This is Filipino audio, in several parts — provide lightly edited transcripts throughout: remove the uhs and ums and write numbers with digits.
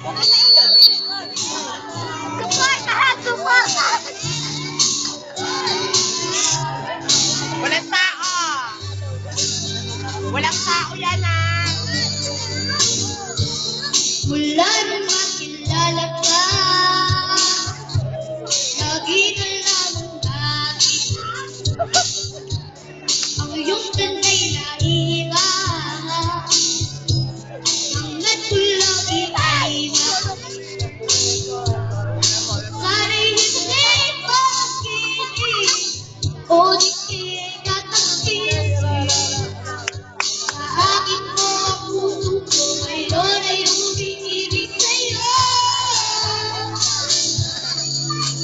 Support lahat! Support! Walang tao! Walang tao yan ah! Mula nung makilala ka, lagi na lamang natin ang iyong ganda'y naiiba. Ang nagtulog iba-iba, sana'y hindi makinig o di kinatangkis. Sa akin mo ang puso ko, ngayon ay umiibig sa'yo.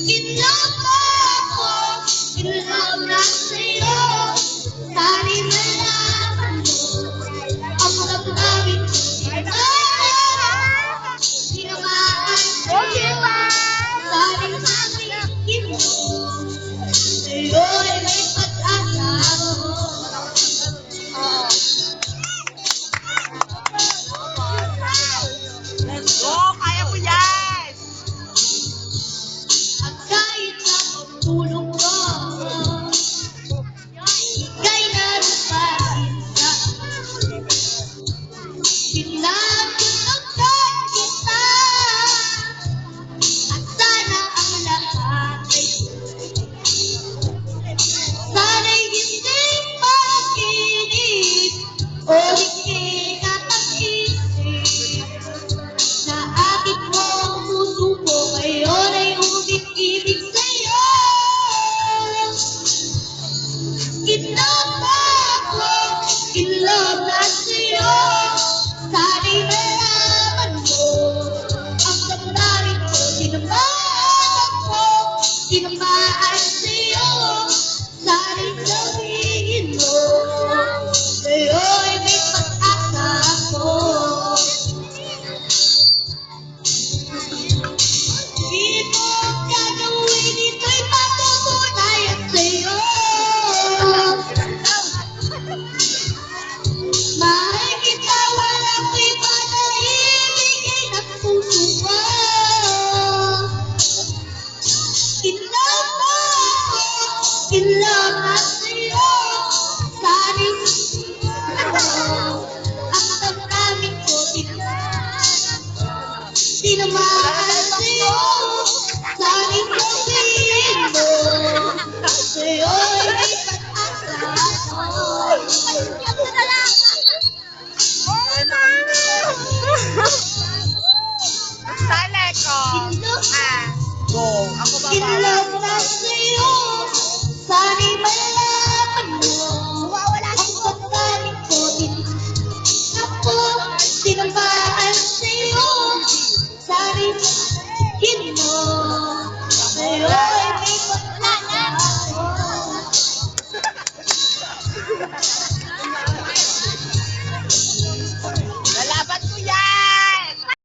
In love ako, in love na sa'yo. Sana'y malaman mo ang damdamin ko. Tinamaan sa'yo, sana'y makikin mo. Sa'yo ay may pag-asa ako. Let's go! Kaya mo yan! At kahit sa pagtulog ko, ika'y naroon pa rin sa pinagtutugtog kita. At sana ang lahat ay sana'y hindi makinig o di kinatangkisig. Sa akin mo ang puso ko, ngayon ay umibig sa'yo. In love ako, in love na sa'yo. Sana'y malaman mo ang damdamin ko. Tinamaan ako, tinamaan sa'yo. Sana'y sabihin mo, sa'yo ay may pag-asa ako. Di mo gagawin ito'y patutunayan sa'yo. Mahal kita, walang iba na ibigay ng puso ko. In love ako, in love na sa'yo. Sana'y ang damdamin ko, tinamaan sa'yo. Sana'y